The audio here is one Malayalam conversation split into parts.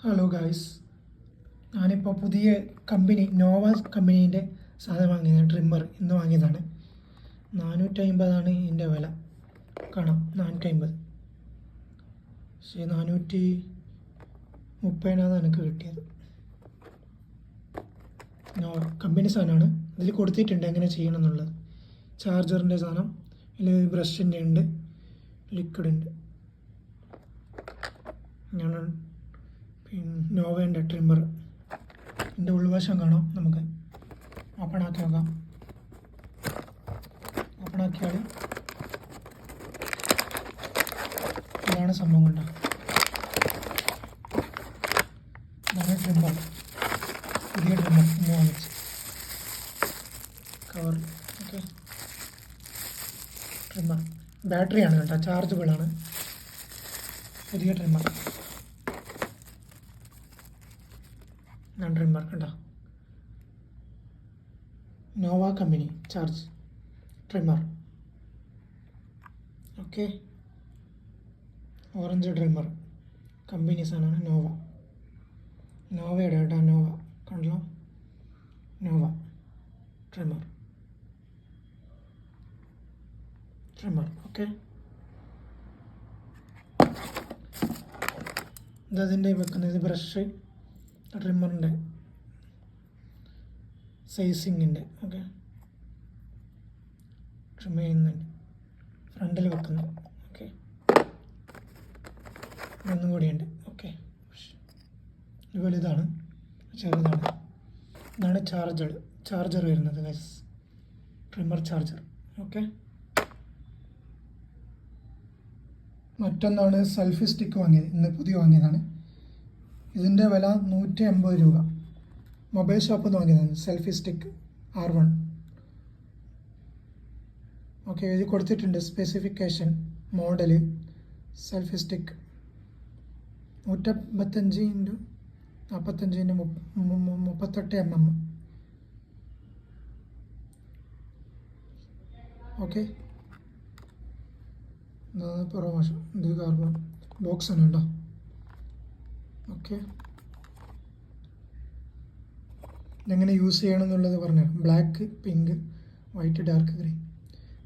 ഹലോ ഗായ്സ്, ഞാനിപ്പോൾ പുതിയ കമ്പനി നോവ കമ്പനീൻ്റെ സാധനം വാങ്ങിയത് ട്രിമ്മർ ഇന്ന് വാങ്ങിയതാണ്. 450 ഇതിൻ്റെ വില. കാണാം 450. പക്ഷേ 430 എനിക്ക് കിട്ടിയത്. നോവ കമ്പനി സാധനമാണ്. ഇതിൽ കൊടുത്തിട്ടുണ്ട് എങ്ങനെ ചെയ്യണം എന്നുള്ളത്. ചാർജറിൻ്റെ സാധനം, ഇതിൽ ബ്രഷിൻ്റെ ഉണ്ട്, ലിക്വിഡ് ഉണ്ട്. ഞാൻ നോവേൻ്റെ ട്രിമ്മർ ഇതിൻ്റെ ഉൾവശം കാണാം. നമുക്ക് ഓപ്പണാക്കി നോക്കാം. ഓപ്പണാക്കിയാൽ ഇതാണ് സംഭവം. കണ്ട, ഇതാണ് ട്രിമ്മർ. പുതിയ ട്രിമ്മർ ഇന്ന് വാങ്ങിച്ച് കവർ. ഓക്കെ, ട്രിമ്മർ ബാറ്ററിയാണ് കേട്ടോ, ചാർജബിളാണ്. പുതിയ ട്രിമ്മർ ട്രിമ്മർ കണ്ട, നോവ കമ്പനി charge trimmer. Okay, orange trimmer കമ്പനി സാധനമാണ്. നോവയുടെ കേട്ടോ, നോവ കണ്ടല്ലോ, നോവ ട്രിമ്മർ. ഓക്കെ, ഇതതിൻ്റെ വെക്കുന്നത് ബ്രഷ് ട്രിമ്മറിൻ്റെ സൈസിങ്ങിൻ്റെ. ഓക്കെ, ട്രിം ചെയ്യുന്നുണ്ട്, ഫ്രണ്ടിൽ വെക്കുന്നു. ഓക്കെ, ഒന്നും കൂടിയുണ്ട്. ഓക്കെ, ഇതുപോലെ ഇതാണ് ചെറുതാണ്. ഇതാണ് ചാർജർ വരുന്നത് ഗൈസ്, ട്രിമ്മർ ചാർജർ. ഓക്കെ, മറ്റൊന്നാണ് സെൽഫി സ്റ്റിക്ക് വാങ്ങിയത്, ഇന്ന് പുതിയ വാങ്ങിയതാണ്. ഇതിൻ്റെ വില 180 രൂപ. മൊബൈൽ ഷോപ്പിൽ നിന്ന് വാങ്ങിയതാണ്. Selfie stick R1. ഓക്കെ, ഇത് കൊടുത്തിട്ടുണ്ട് specification, model. Selfie stick 155x45x38 mm. Okay, പുറമോശം ഇത് കാർബൺ ബോക്സ് ആണ് കേട്ടോ. ഓക്കെ, ഇതെങ്ങനെ യൂസ് ചെയ്യണം എന്നുള്ളത് പറഞ്ഞു. Black, pink, white, dark green.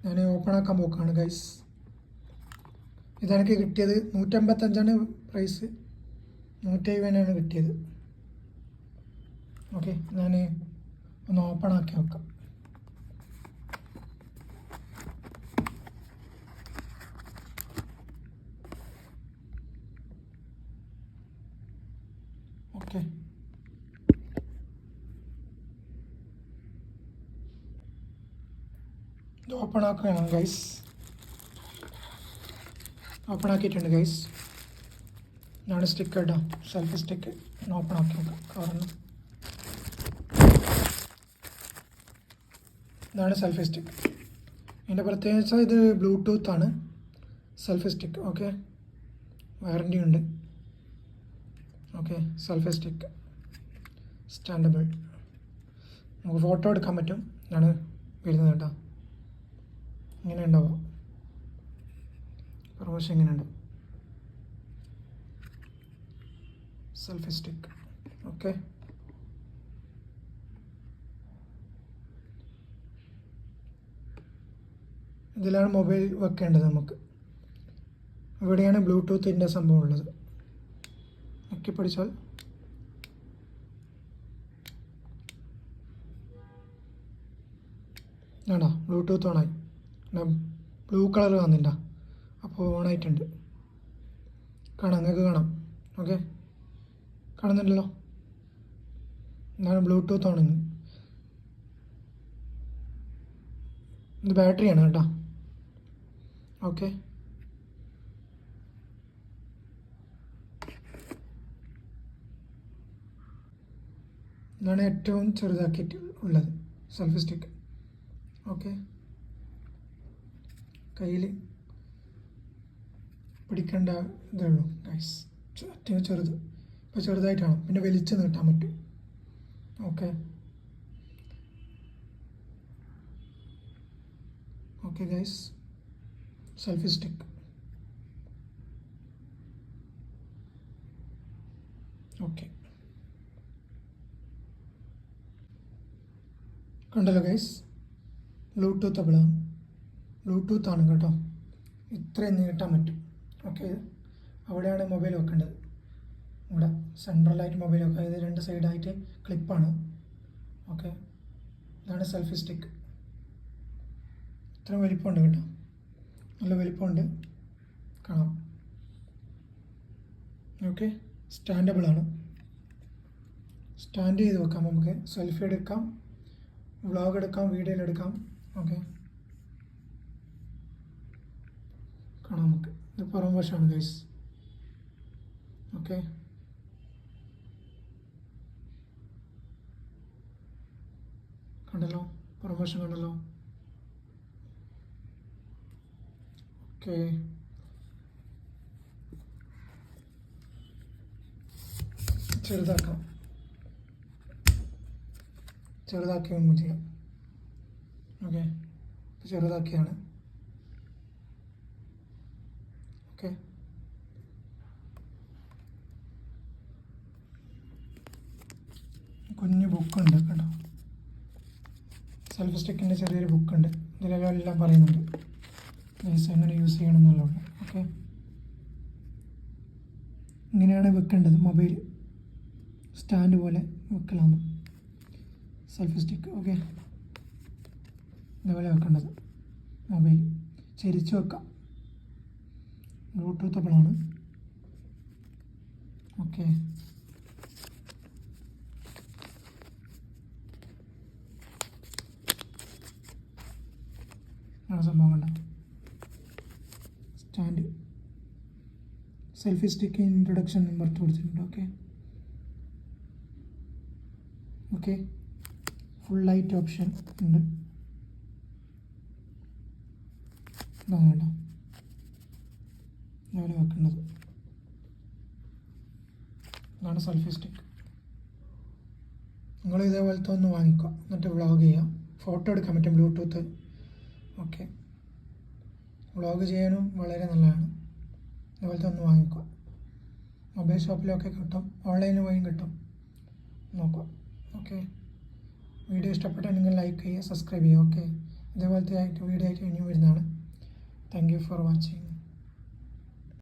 ഞാൻ ഓപ്പൺ ആക്കാൻ പോക്കാണ് ഗൈസ്. ഇതെനിക്ക് കിട്ടിയത് 155 പ്രൈസ്, 170 കിട്ടിയത്. ഓക്കെ, ഞാൻ ഒന്ന് ഓപ്പൺ ആക്കി നോക്കാം. ഓക്കെ, ഇത് ഓപ്പൺ ആക്കുകയാണ് ഗൈസ്. ഓപ്പൺ ആക്കിയിട്ടുണ്ട് ഗൈസ്. ഇതാണ് സ്റ്റിക്ക് ഇടാം, സെൽഫി സ്റ്റിക്ക്. ഓപ്പൺ ആക്കി നോക്കാം കവറിന്. ഇതാണ് സെൽഫി സ്റ്റിക്ക്. ഇതിൻ്റെ പ്രത്യേകിച്ച് ഇത് ബ്ലൂടൂത്ത് ആണ് സെൽഫി സ്റ്റിക്ക്. ഓക്കെ, വാറണ്ടി ഉണ്ട്. ഓക്കെ, സെൽഫി സ്റ്റിക്ക് സ്റ്റാൻഡബിൾ, നമുക്ക് ഫോട്ടോ എടുക്കാൻ പറ്റും. ഇതാണ് വരുന്നത് കേട്ടോ. ഇങ്ങനെ ഉണ്ടാവുക, പ്രൊമോഷൻ ഇങ്ങനെ ഉണ്ട് സെൽഫി സ്റ്റിക്ക്. ഓക്കെ, ഇതിലാണ് മൊബൈൽ വെക്കേണ്ടത് നമുക്ക്. ഇവിടെയാണ് ബ്ലൂടൂത്തിൻ്റെ സംഭവം ഉള്ളത്. ഒക്കെ പിടിച്ചാൽ ആണോ, ബ്ലൂടൂത്ത് ഓണായി. ബ്ലൂ കളർ വന്നില്ല, അപ്പോൾ ഓണായിട്ടുണ്ട്. കാണാം, നിങ്ങൾക്ക് കാണാം. ഓക്കെ, കാണുന്നുണ്ടല്ലോ. എന്താണ് ബ്ലൂടൂത്ത് ഓൺ. ഇത് ബാറ്ററിയാണ് കേട്ടോ. ഓക്കെ, ഇതാണ് ഏറ്റവും ചെറുതാക്കിയിട്ട് ഉള്ളത് സെൽഫി സ്റ്റിക്ക്. ഓക്കെ, കയ്യിൽ പിടിക്കേണ്ട ഇതേ ഉള്ളൂ ഗൈസ്, ഏറ്റവും ചെറുത്. ഇപ്പോൾ ചെറുതായിട്ടാണ്, പിന്നെ വലിച്ച് നീട്ടാൻ പറ്റും. Okay, okay guys, selfie stick okay, കണ്ടല്ലോ ഗൈസ്, ബ്ലൂടൂത്തബിളാണ്, ബ്ലൂടൂത്താണ് കേട്ടോ. ഇത്രയും നീട്ടാൻ പറ്റും. ഓക്കെ, അവിടെയാണ് മൊബൈൽ വെക്കേണ്ടത്. ഇവിടെ സെൻട്രലായിട്ട് മൊബൈൽ വെക്കുക. ഇത് രണ്ട് സൈഡായിട്ട് ക്ലിപ്പാണ്. ഓക്കെ, ഇതാണ് സെൽഫി സ്റ്റിക്ക്. ഇത്ര വലിപ്പമുണ്ട് കേട്ടോ, നല്ല വലിപ്പമുണ്ട്, കാണാം. ഓക്കെ, സ്റ്റാൻഡബിളാണ്. സ്റ്റാൻഡ് ചെയ്ത് വെക്കാം. നമുക്ക് സെൽഫി എടുക്കാം, വ്ളോഗ് എടുക്കാം, വീഡിയോയിലെടുക്കാം. ഓക്കെ, കാണാം നമുക്ക്. ഇത് പുറം വശമാണ് ഗൈസ്. ഓക്കെ, കണ്ടല്ലോ, പുറം വശം കണ്ടല്ലോ. ഓക്കെ, ചെറുതാക്കാം, ചെറുതാക്കുകയും ചെയ്യാം. ഓക്കെ, ചെറുതാക്കിയാണ്. ഓക്കെ, കുഞ്ഞു ബുക്കുണ്ട് കേട്ടോ, സെൽഫി സ്റ്റിക്കിൻ്റെ ചെറിയൊരു ബുക്കുണ്ട്. ഇതിലെല്ലാം പറയുന്നുണ്ട് എങ്ങനെ യൂസ് ചെയ്യണം എന്നുള്ളത്. ഓക്കെ, ഇങ്ങനെയാണ് വെക്കേണ്ടത്. മൊബൈൽ സ്റ്റാൻഡ് പോലെ വെക്കലാണ് സെൽഫി സ്റ്റിക്ക്. ഓക്കെ, ഇതുപോലെ വെക്കേണ്ടത്. മൊബൈൽ ചരിച്ച് വെക്കാം. ബ്ലൂടൂത്തബിളാണ്. ഓക്കെ, സംഭവം കണ്ട stand. Selfie stick introduction number കൊടുത്തിട്ടുണ്ട്. Okay, okay, full light option ഉണ്ട്. ഇതാണ് കേട്ടോ, ഇതാണ് വെക്കേണ്ടത്. ഇതാണ് സെൽഫി സ്റ്റിക്ക്. നിങ്ങൾ ഇതേപോലത്തെ ഒന്ന് വാങ്ങിക്കുക, എന്നിട്ട് വ്ളോഗ് ചെയ്യാം. ഫോട്ടോ എടുക്കാൻ പറ്റും ബ്ലൂടൂത്ത്. ഓക്കെ, വ്ളോഗ് ചെയ്യാനും വളരെ നല്ലതാണ്. ഇതുപോലത്തെ ഒന്ന് വാങ്ങിക്കുക. മൊബൈൽ ഷോപ്പിലൊക്കെ കിട്ടും, ഓൺലൈൻ വഴിയും കിട്ടും. നോക്കുക. ഓക്കെ, വീഡിയോ ഇഷ്ടപ്പെട്ടാൽ നിങ്ങൾ ലൈക്ക് ചെയ്യുക, സബ്സ്ക്രൈബ് ചെയ്യുക. ഓക്കെ, ഇതേപോലത്തെ വീഡിയോ ആയിട്ട് ഇനിയും വരുന്നതാണ്. Thank you for watching.